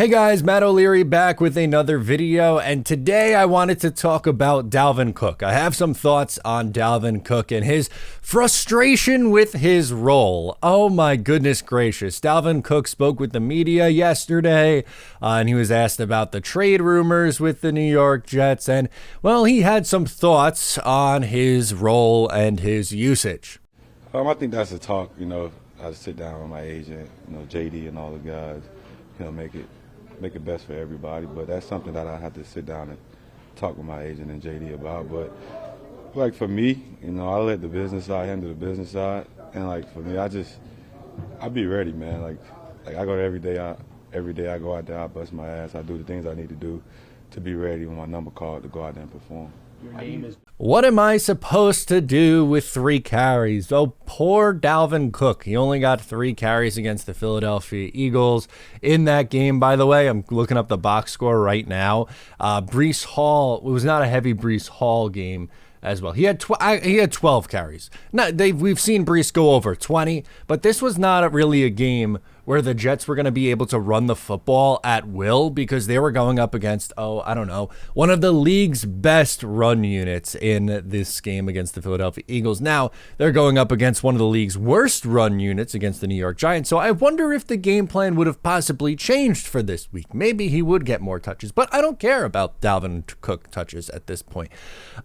Hey guys, Matt O'Leary back with another video, and today I wanted to talk about Dalvin Cook. I have some thoughts on Dalvin Cook and his frustration with his role. Oh my goodness gracious. Dalvin Cook spoke with the media yesterday, and he was asked about the trade rumors with the New York Jets, and well, he had some thoughts on his role and his usage. I think that's a talk, I sit down with my agent, JD and all the guys, make it best for everybody. But that's something that I have to sit down and talk with my agent and JD about. But like for me, I let the business side handle the business side, and like for me, I be ready, man. Like I go to every day I go out there, I bust my ass, I do the things I need to do to be ready when my number called to go out there and perform. What am I supposed to do with 3 carries? Oh, poor Dalvin Cook. He only got 3 carries against the Philadelphia Eagles in that game. By the way, I'm looking up the box score right now. Breece Hall, it was not a heavy Breece Hall game as well. He had 12 carries. We've seen Breece go over 20, but this was not really a game where the Jets were going to be able to run the football at will because they were going up against, one of the league's best run units in this game against the Philadelphia Eagles. Now, they're going up against one of the league's worst run units against the New York Giants. So I wonder if the game plan would have possibly changed for this week. Maybe he would get more touches, but I don't care about Dalvin Cook touches at this point.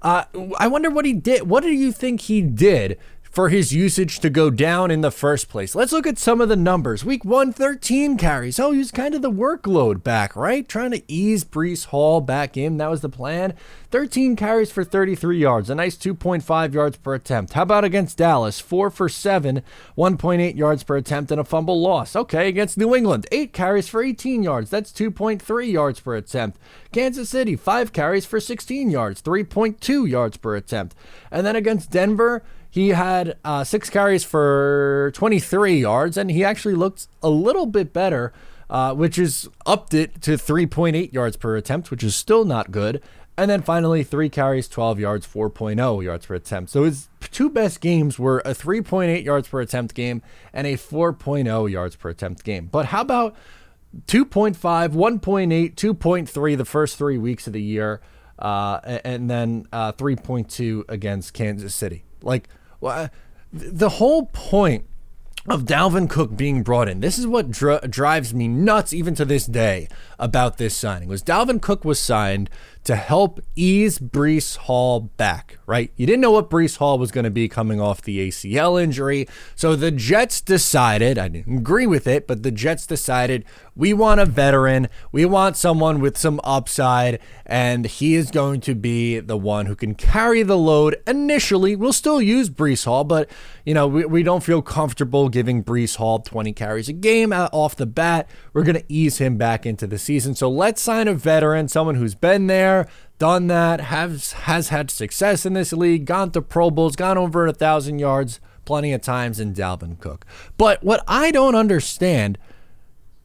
I wonder what he did. What do you think he did for his usage to go down in the first place? Let's look at some of the numbers. Week 1, 13 carries. Oh, he was kind of the workload back, right? Trying to ease Breece Hall back in. That was the plan. 13 carries for 33 yards, a nice 2.5 yards per attempt. How about against Dallas? 4 for 7, 1.8 yards per attempt and a fumble loss. Okay, against New England, 8 carries for 18 yards. That's 2.3 yards per attempt. Kansas City, 5 carries for 16 yards, 3.2 yards per attempt. And then against Denver, he had 6 carries for 23 yards, and he actually looked a little bit better, which is upped it to 3.8 yards per attempt, which is still not good. And then finally, 3 carries, 12 yards, 4.0 yards per attempt. So his 2 best games were a 3.8 yards per attempt game and a 4.0 yards per attempt game. But how about 2.5, 1.8, 2.3 the first 3 weeks of the year, and then 3.2 against Kansas City? Well, the whole point of Dalvin Cook being brought in, this is what drives me nuts even to this day about this signing, was Dalvin Cook was signed to help ease Breece Hall back, right? You didn't know what Breece Hall was going to be coming off the ACL injury, so the Jets decided, I didn't agree with it, but the Jets decided, we want a veteran, we want someone with some upside, and he is going to be the one who can carry the load initially. We'll still use Breece Hall, but we don't feel comfortable giving Breece Hall 20 carries a game off the bat. We're going to ease him back into the season. So let's sign a veteran, someone who's been there, done that, has had success in this league, gone to Pro Bowls, gone over 1,000 yards plenty of times in Dalvin Cook. But what I don't understand,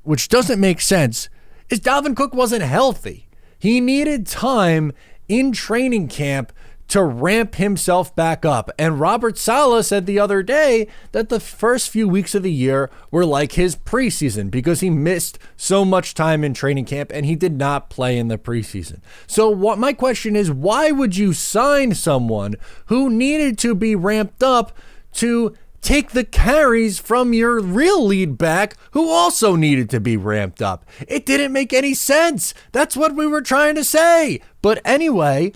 which doesn't make sense, is Dalvin Cook wasn't healthy. He needed time in training camp to ramp himself back up. And Robert Saleh said the other day that the first few weeks of the year were like his preseason because he missed so much time in training camp and he did not play in the preseason. So my question is, why would you sign someone who needed to be ramped up to take the carries from your real lead back who also needed to be ramped up? It didn't make any sense. That's what we were trying to say. But anyway,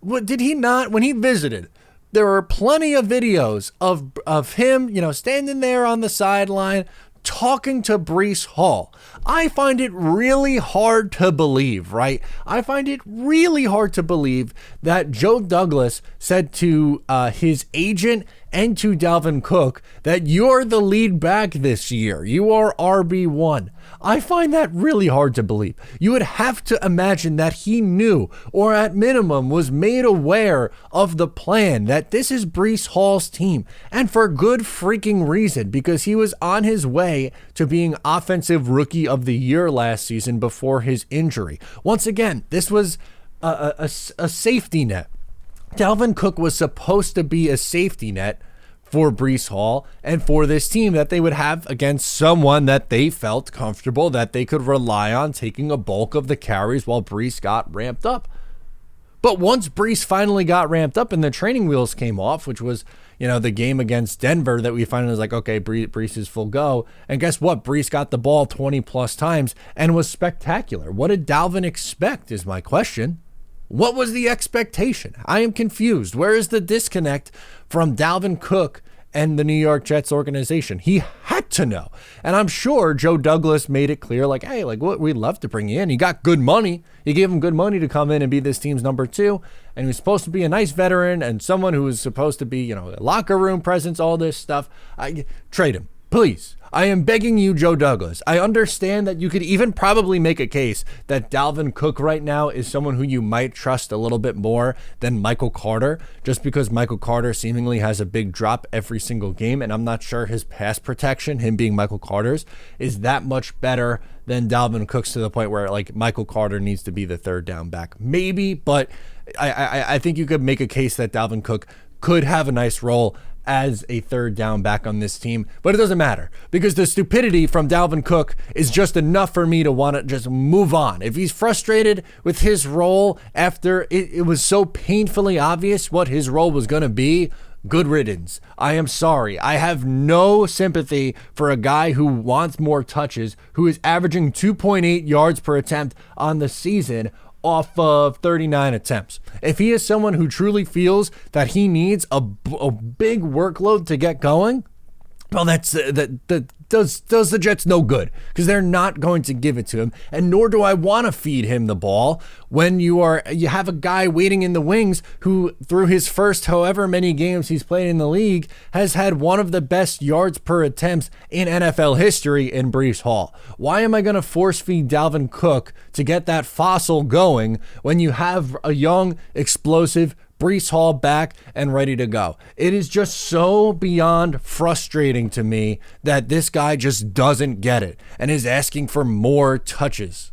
what did he not, when he visited, there were plenty of videos of him, standing there on the sideline talking to Breece Hall. I find it really hard to believe, right? I find it really hard to believe that Joe Douglas said to his agent and to Dalvin Cook that you're the lead back this year. You are RB1. I find that really hard to believe. You would have to imagine that he knew, or at minimum was made aware of the plan, that this is Breece Hall's team, and for good freaking reason, because he was on his way to being Offensive Rookie of the Year last season before his injury. Once again, this was a safety net. Dalvin Cook was supposed to be a safety net for Breece Hall and for this team that they would have against someone that they felt comfortable that they could rely on taking a bulk of the carries while Breece got ramped up. But once Breece finally got ramped up and the training wheels came off, which was, the game against Denver that we finally was like, okay, Breece is full go. And guess what? Breece got the ball 20 plus times and was spectacular. What did Dalvin expect is my question. What was the expectation? I am confused. Where is the disconnect from Dalvin Cook and the New York Jets organization? He had to know. And I'm sure Joe Douglas made it clear, like, hey, like, what, we'd love to bring you in. He got good money. He gave him good money to come in and be this team's number 2. And he was supposed to be a nice veteran and someone who was supposed to be, a locker room presence, all this stuff. Trade him, please. I am begging you, Joe Douglas. I understand that you could even probably make a case that Dalvin Cook right now is someone who you might trust a little bit more than Michael Carter, just because Michael Carter seemingly has a big drop every single game, and I'm not sure his pass protection, him being Michael Carter's, is that much better than Dalvin Cook's to the point where, like, Michael Carter needs to be the third down back. Maybe, but I think you could make a case that Dalvin Cook could have a nice role as a third down back on this team, but it doesn't matter because the stupidity from Dalvin Cook is just enough for me to want to just move on. If he's frustrated with his role after it was so painfully obvious what his role was going to be, good riddance. I am sorry. I have no sympathy for a guy who wants more touches, who is averaging 2.8 yards per attempt on the season off of 39 attempts. If he is someone who truly feels that he needs a big workload to get going, well, that does the Jets no good because they're not going to give it to him, and nor do I want to feed him the ball when you have a guy waiting in the wings who, through his first however many games he's played in the league, has had one of the best yards per attempts in NFL history in Breece Hall. Why am I going to force feed Dalvin Cook to get that fossil going when you have a young, explosive Breece Hall back and ready to go? It is just so beyond frustrating to me that this guy just doesn't get it and is asking for more touches.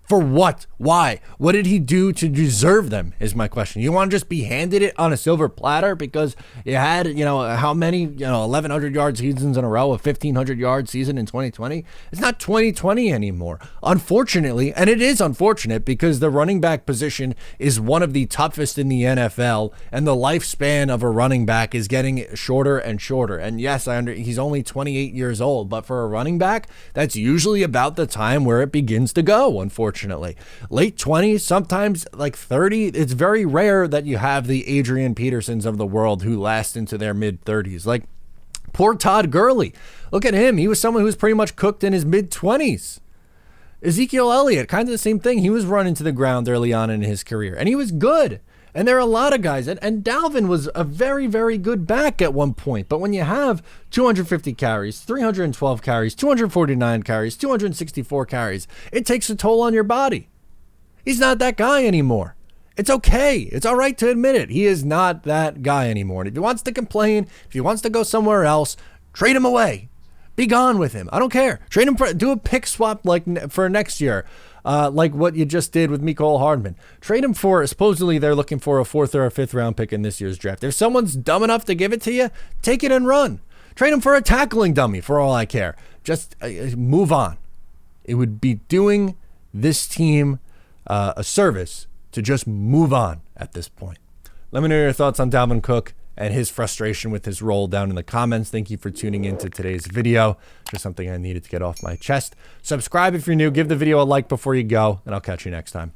For what? Why? What did he do to deserve them is my question. You want to just be handed it on a silver platter because you had, how many, 1,100 yard seasons in a row, a 1,500 yard season in 2020? It's not 2020 anymore, unfortunately. And it is unfortunate because the running back position is one of the toughest in the NFL, and the lifespan of a running back is getting shorter and shorter. And yes, he's only 28 years old, but for a running back, that's usually about the time where it begins to go, unfortunately. Late 20s, sometimes like 30. It's very rare that you have the Adrian Petersons of the world who last into their mid 30s. Like poor Todd Gurley. Look at him. He was someone who was pretty much cooked in his mid 20s. Ezekiel Elliott, kind of the same thing. He was run into the ground early on in his career, and he was good. And there are a lot of guys, and Dalvin was a very, very good back at one point. But when you have 250 carries, 312 carries, 249 carries, 264 carries, it takes a toll on your body. He's not that guy anymore. It's okay. It's all right to admit it. He is not that guy anymore. And if he wants to complain, if he wants to go somewhere else, trade him away. Be gone with him. I don't care. Trade him do a pick swap like for next year. Like what you just did with Mecole Hardman. Trade him for, supposedly they're looking for a 4th or a 5th round pick in this year's draft. If someone's dumb enough to give it to you, take it and run. Trade him for a tackling dummy for all I care. Just move on. It would be doing this team a service to just move on at this point. Let me know your thoughts on Dalvin Cook and his frustration with his role down in the comments. Thank you for tuning into today's video. Just something I needed to get off my chest. Subscribe if you're new. Give the video a like before you go, and I'll catch you next time.